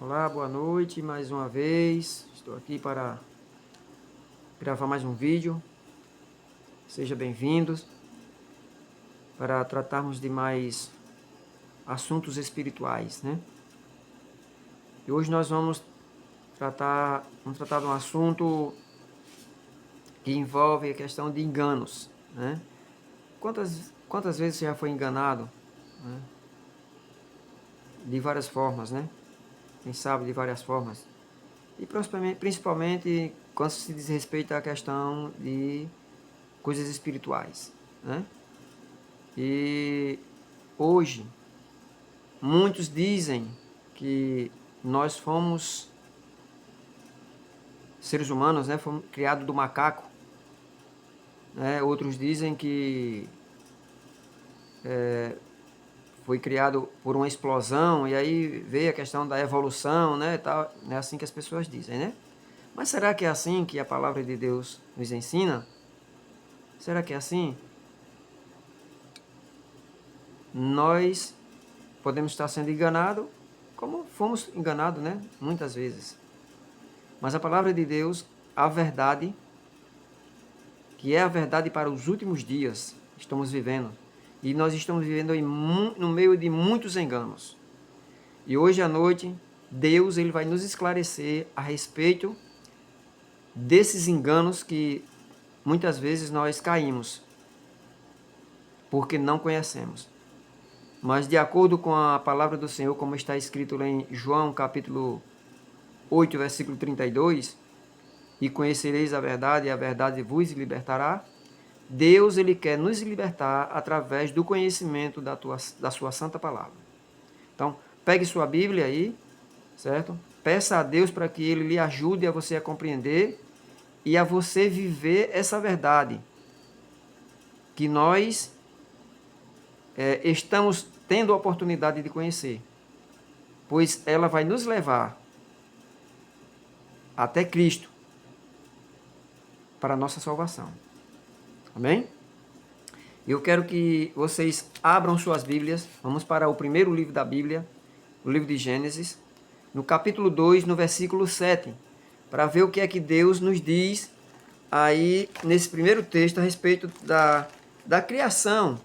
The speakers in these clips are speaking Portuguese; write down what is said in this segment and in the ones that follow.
Olá, boa noite, mais uma vez. Estou aqui para gravar mais um vídeo. Sejam bem-vindos para tratarmos de mais assuntos espirituais, né? E hoje nós vamos tratar de um assunto que envolve a questão de enganos, né? Quantas vezes você já foi enganado, né? De várias formas, né? Quem sabe de várias formas. E principalmente quando se diz respeito à questão de coisas espirituais, né? E hoje muitos dizem que nós fomos seres humanos, né? Fomos criados do macaco, né? Outros dizem que foi criado por uma explosão e aí veio a questão da evolução, né? Tal, é assim que as pessoas dizem, né? Mas será que é assim que a palavra de Deus nos ensina? Será que é assim? Nós podemos estar sendo enganados, como fomos enganados, né? Muitas vezes. Mas a palavra de Deus, a verdade, que é a verdade para os últimos dias, estamos vivendo. E nós estamos vivendo no meio de muitos enganos. E hoje à noite, Deus ele vai nos esclarecer a respeito desses enganos que muitas vezes nós caímos, porque não conhecemos. Mas de acordo com a palavra do Senhor, como está escrito lá em João capítulo 8, versículo 32, e conhecereis a verdade, e a verdade vos libertará. Deus ele quer nos libertar através do conhecimento da sua santa palavra. Então, pegue sua Bíblia aí, certo? Peça a Deus para que ele lhe ajude a você a compreender e a você viver essa verdade que nós estamos tendo a oportunidade de conhecer, pois ela vai nos levar até Cristo para a nossa salvação. Amém? Eu quero que vocês abram suas Bíblias. Vamos para o primeiro livro da Bíblia, o livro de Gênesis, no capítulo 2, no versículo 7, para ver o que é que Deus nos diz aí nesse primeiro texto a respeito da criação,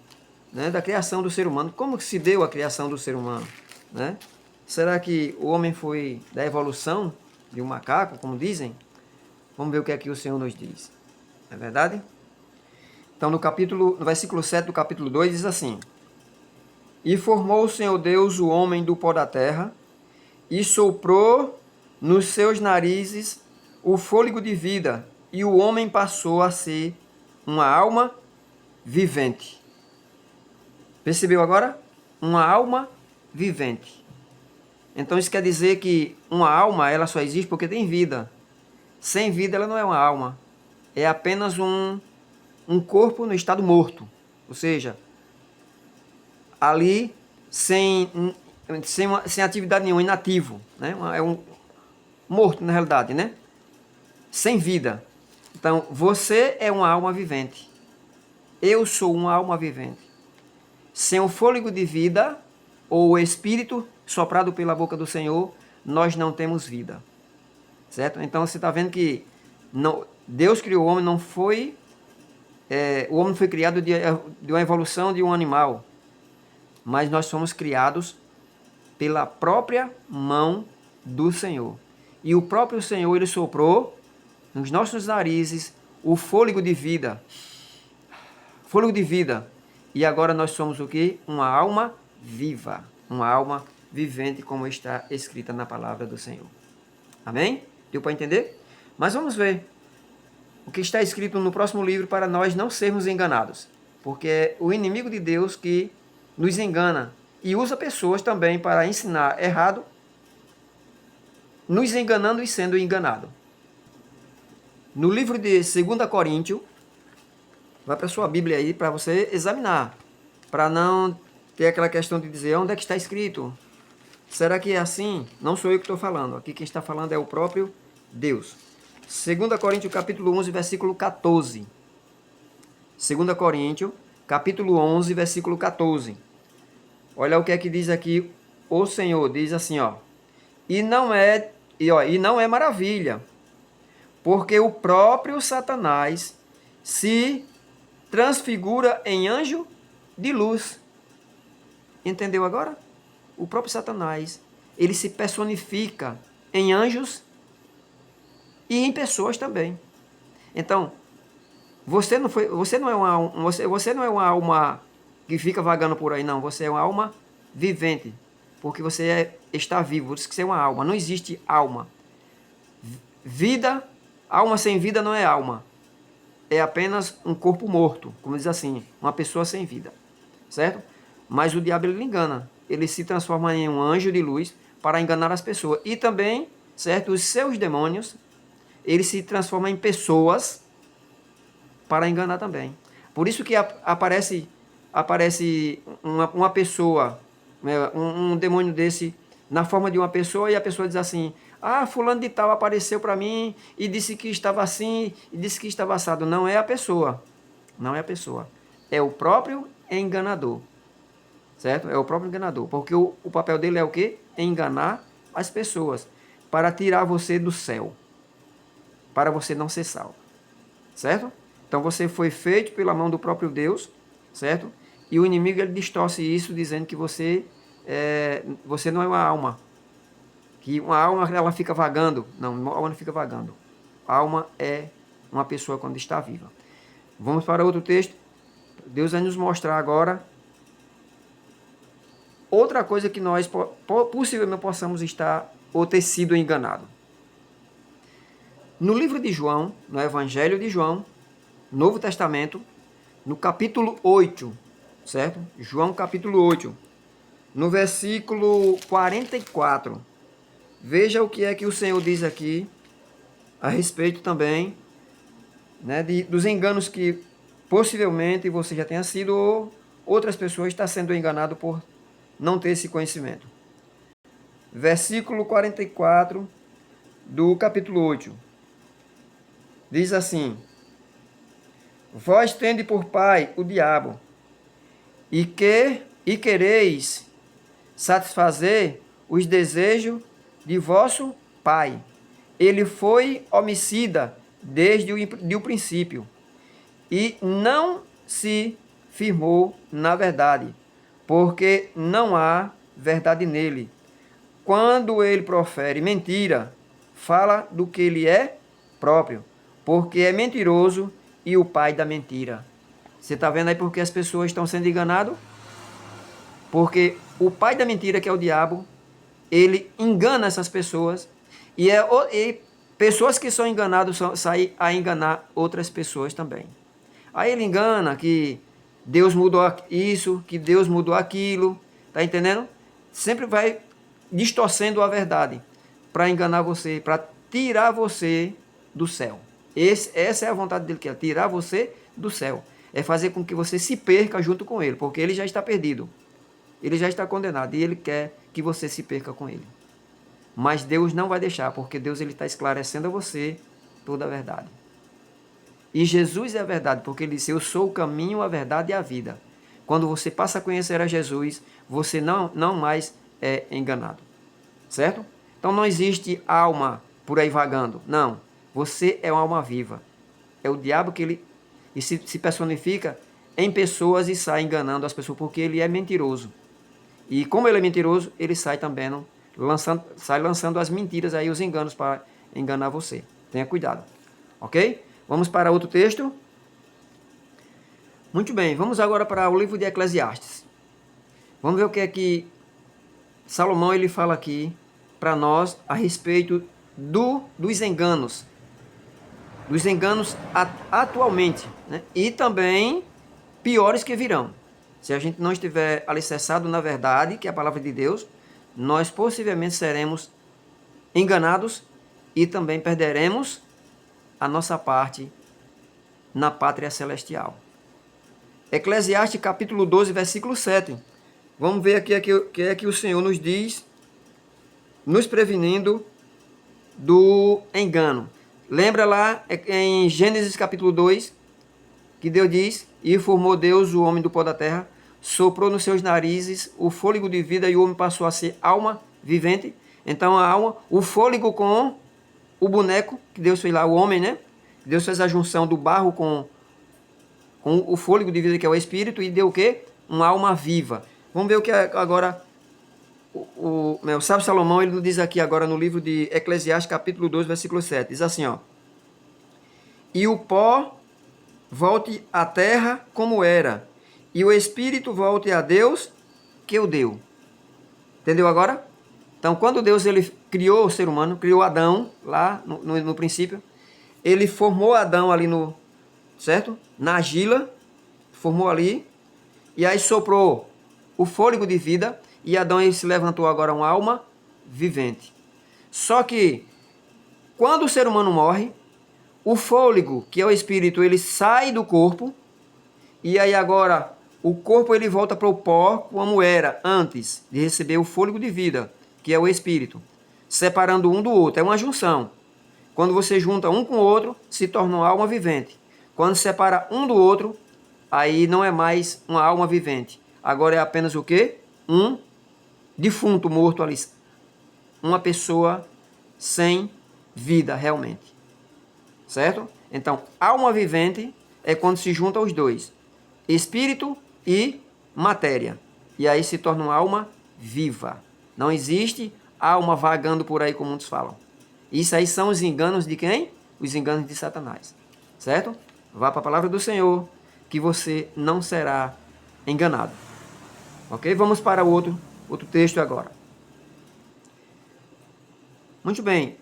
né? Da criação do ser humano. Como que se deu a criação do ser humano, né? Será que o homem foi da evolução de um macaco, como dizem? Vamos ver o que é que o Senhor nos diz. Não é verdade? Então, no versículo 7 do capítulo 2, diz assim: E formou o Senhor Deus o homem do pó da terra, e soprou nos seus narizes o fôlego de vida, e o homem passou a ser uma alma vivente. Percebeu agora? Uma alma vivente. Então isso quer dizer que uma alma ela só existe porque tem vida. Sem vida ela não é uma alma. É apenas um corpo no estado morto. Ou seja, ali sem atividade nenhuma, inativo. Né? É um morto na realidade, né? Sem vida. Então você é uma alma vivente. Eu sou uma alma vivente. Sem o fôlego de vida, ou o espírito soprado pela boca do Senhor, nós não temos vida. Certo? Então você está vendo que não, Deus criou o homem, não foi... o homem foi criado de uma evolução de um animal. Mas nós somos criados pela própria mão do Senhor. E o próprio Senhor, ele soprou nos nossos narizes o fôlego de vida. Fôlego de vida. E agora nós somos o quê? Uma alma viva. Uma alma vivente, como está escrita na palavra do Senhor. Amém? Deu para entender? Mas vamos ver o que está escrito no próximo livro para nós não sermos enganados. Porque é o inimigo de Deus que nos engana e usa pessoas também para ensinar errado, nos enganando e sendo enganado. No livro de 2 Coríntios, vai para sua Bíblia aí para você examinar, para não ter aquela questão de dizer onde é que está escrito. Será que é assim? Não sou eu que estou falando. Aqui quem está falando é o próprio Deus. 2 Coríntios capítulo 11, versículo 14. 2 Coríntios capítulo 11, versículo 14. Olha o que é que diz aqui o Senhor. Diz assim, ó: E não é maravilha, porque o próprio Satanás se transfigura em anjo de luz. Entendeu agora? O próprio Satanás, ele se personifica em anjos e em pessoas também. Então, você não é uma alma que fica vagando por aí, não. Você é uma alma vivente, porque está vivo, por isso que você é uma alma. Não existe alma. Vida, alma sem vida não é alma. É apenas um corpo morto, como diz assim, uma pessoa sem vida, certo? Mas o diabo, ele engana. Ele se transforma em um anjo de luz para enganar as pessoas. E também, certo, os seus demônios, ele se transforma em pessoas para enganar também. Por isso que aparece uma pessoa, né, um demônio desse na forma de uma pessoa, e a pessoa diz assim: ah, fulano de tal apareceu para mim e disse que estava assim, e disse que estava assado. Não é a pessoa. Não é a pessoa. É o próprio enganador. Certo? É o próprio enganador. Porque o papel dele é o quê? Enganar as pessoas. Para tirar você do céu. Para você não ser salvo. Certo? Então você foi feito pela mão do próprio Deus. Certo? E o inimigo, ele distorce isso dizendo que você não é uma alma. Que uma alma, ela fica vagando. Não, uma alma não fica vagando. A alma é uma pessoa quando está viva. Vamos para outro texto. Deus vai nos mostrar agora outra coisa que nós possivelmente possamos estar ou ter sido enganado. No livro de João, no Evangelho de João, Novo Testamento, no capítulo 8, certo? João capítulo 8, no versículo 44. Veja o que é que o Senhor diz aqui a respeito também, né, dos enganos que possivelmente você já tenha sido ou outras pessoas estão sendo enganadas por não ter esse conhecimento. Versículo 44 do capítulo 8. Diz assim: vós tende por pai o diabo, e quereis satisfazer os desejos de vosso pai. Ele foi homicida desde o princípio, e não se firmou na verdade, porque não há verdade nele. Quando ele profere mentira, fala do que ele é próprio, porque é mentiroso e o pai da mentira. Você está vendo aí porque as pessoas estão sendo enganadas? Porque o pai da mentira, que é o diabo, ele engana essas pessoas e pessoas que são enganadas saem a enganar outras pessoas também. Aí ele engana que Deus mudou isso, que Deus mudou aquilo, tá entendendo? Sempre vai distorcendo a verdade para enganar você, para tirar você do céu. Essa é a vontade dele, que é tirar você do céu. É fazer com que você se perca junto com ele, porque ele já está perdido. Ele já está condenado e ele quer que você se perca com ele. Mas Deus não vai deixar, porque Deus está esclarecendo a você toda a verdade. E Jesus é a verdade, porque ele disse: eu sou o caminho, a verdade e a vida. Quando você passa a conhecer a Jesus, você não mais é enganado. Certo? Então não existe alma por aí vagando. Não. Você é uma alma viva. É o diabo que ele se personifica em pessoas e sai enganando as pessoas, porque ele é mentiroso. E como ele é mentiroso, ele sai também lançando as mentiras aí, os enganos para enganar você. Tenha cuidado. Ok? Vamos para outro texto. Muito bem, vamos agora para o livro de Eclesiastes. Vamos ver o que é que Salomão ele fala aqui para nós a respeito dos enganos. Dos enganos atualmente, né? E também piores que virão. Se a gente não estiver alicerçado na verdade, que é a palavra de Deus, nós possivelmente seremos enganados e também perderemos a nossa parte na pátria celestial. Eclesiastes capítulo 12, versículo 7. Vamos ver aqui o que é que o Senhor nos diz, nos prevenindo do engano. Lembra lá em Gênesis capítulo 2, que Deus diz: e formou Deus o homem do pó da terra, soprou nos seus narizes o fôlego de vida e o homem passou a ser alma vivente. Então a alma, o fôlego com o boneco, que Deus fez lá, o homem, né? Deus fez a junção do barro com o fôlego de vida, que é o espírito, e deu o quê? Uma alma viva. Vamos ver o que agora o sábio Salomão, ele nos diz aqui agora no livro de Eclesiastes, capítulo 2, versículo 7. Diz assim, ó. E o pó volte à terra como era, e o espírito volte a Deus que o deu. Entendeu agora? Então, quando Deus ele criou o ser humano, criou Adão lá no princípio, ele formou Adão ali certo? Na argila, formou ali, e aí soprou o fôlego de vida, e Adão ele se levantou agora uma alma vivente. Só que, quando o ser humano morre, o fôlego, que é o espírito, ele sai do corpo, e aí agora o corpo ele volta para o pó como era antes de receber o fôlego de vida, que é o espírito, separando um do outro. É uma junção. Quando você junta um com o outro, se torna uma alma vivente. Quando separa um do outro, aí não é mais uma alma vivente. Agora é apenas o quê? Um defunto morto ali. Uma pessoa sem vida realmente. Certo? Então, alma vivente é quando se junta os dois. Espírito e matéria. E aí se torna uma alma viva. Não existe alma vagando por aí como muitos falam. Isso aí são os enganos de quem? Os enganos de Satanás. Certo? Vá para a palavra do Senhor, que você não será enganado. Ok? Vamos para o outro texto agora. Muito bem.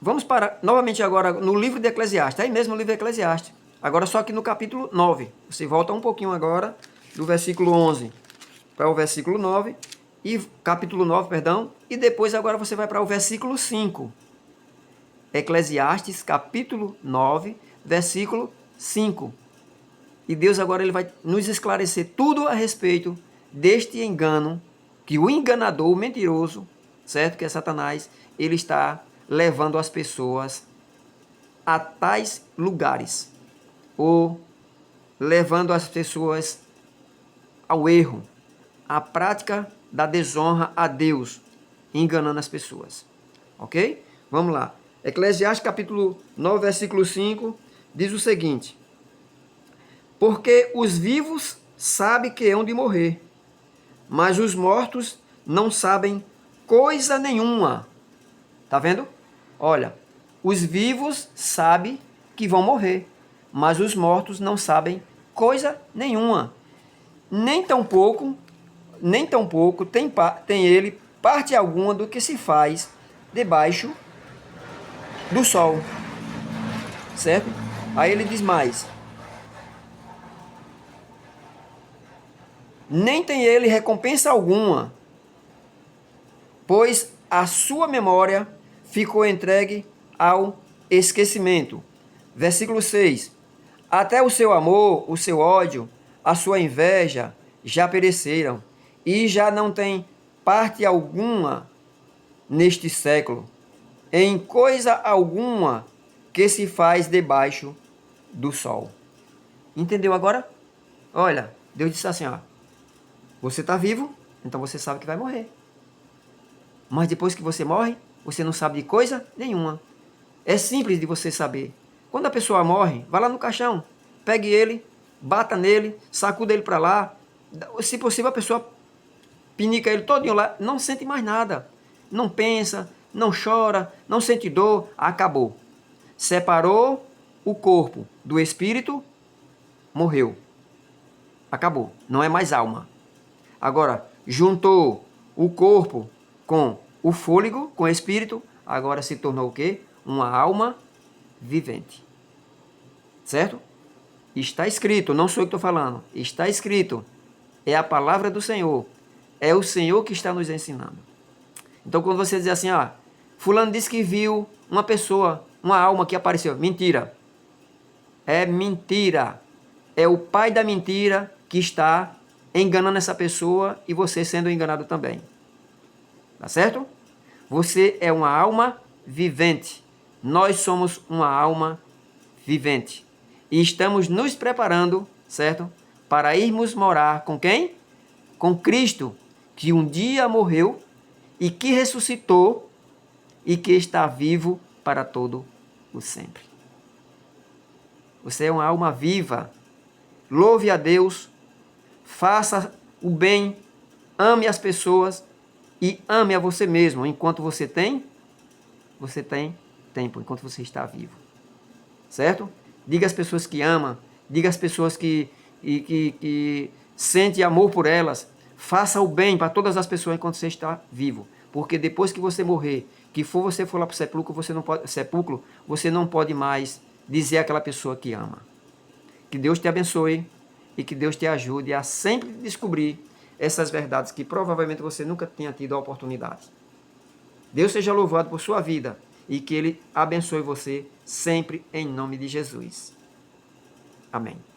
Vamos para, novamente agora, no livro de Eclesiastes. Aí mesmo o livro de Eclesiastes. Agora só que no capítulo 9. Você volta um pouquinho agora, do versículo 11 para o versículo 9. Capítulo 9, perdão. E depois agora você vai para o versículo 5. Eclesiastes, capítulo 9, versículo 5. E Deus agora ele vai nos esclarecer tudo a respeito deste engano, que o enganador, o mentiroso, certo? Que é Satanás, ele está levando as pessoas a tais lugares, ou levando as pessoas ao erro, à prática da desonra a Deus, enganando as pessoas. Ok? Vamos lá. Eclesiastes capítulo 9, versículo 5, diz o seguinte: porque os vivos sabem que hão de morrer, mas os mortos não sabem coisa nenhuma. Tá vendo? Olha, os vivos sabem que vão morrer, mas os mortos não sabem coisa nenhuma. Nem tampouco tem ele parte alguma do que se faz debaixo do sol. Certo? Aí ele diz mais: nem tem ele recompensa alguma, pois a sua memória ficou entregue ao esquecimento. Versículo 6. Até o seu amor, o seu ódio, a sua inveja já pereceram, e já não tem parte alguma neste século, em coisa alguma que se faz debaixo do sol. Entendeu agora? Olha, Deus disse assim, ó, você está vivo, então você sabe que vai morrer. Mas depois que você morre, você não sabe de coisa nenhuma. É simples de você saber. Quando a pessoa morre, vá lá no caixão, pegue ele, bata nele, sacuda ele para lá. Se possível, a pessoa pinica ele todinho lá, não sente mais nada. Não pensa, não chora, não sente dor, acabou. Separou o corpo do espírito, morreu. Acabou, não é mais alma. Agora, juntou o corpo com o fôlego, com o espírito, agora se tornou o quê? Uma alma vivente. Certo? Está escrito, não sou eu que estou falando, está escrito. É a palavra do Senhor. É o Senhor que está nos ensinando. Então, quando você diz assim, fulano disse que viu uma pessoa, uma alma que apareceu. Mentira. É mentira. É o pai da mentira que está enganando essa pessoa e você sendo enganado também. Tá certo? Você é uma alma vivente. Nós somos uma alma vivente. E estamos nos preparando, certo? Para irmos morar com quem? Com Cristo, que um dia morreu e que ressuscitou e que está vivo para todo o sempre. Você é uma alma viva. Louve a Deus, faça o bem, ame as pessoas e ame a você mesmo. Enquanto você tem tempo, enquanto você está vivo. Certo? Diga às pessoas que ama, diga às pessoas que sente amor por elas. Faça o bem para todas as pessoas enquanto você está vivo. Porque depois que você morrer, você for lá para o sepulcro, você não pode mais dizer àquela pessoa que ama. Que Deus te abençoe e que Deus te ajude a sempre descobrir essas verdades que provavelmente você nunca tinha tido a oportunidade. Deus seja louvado por sua vida e que Ele abençoe você sempre em nome de Jesus. Amém.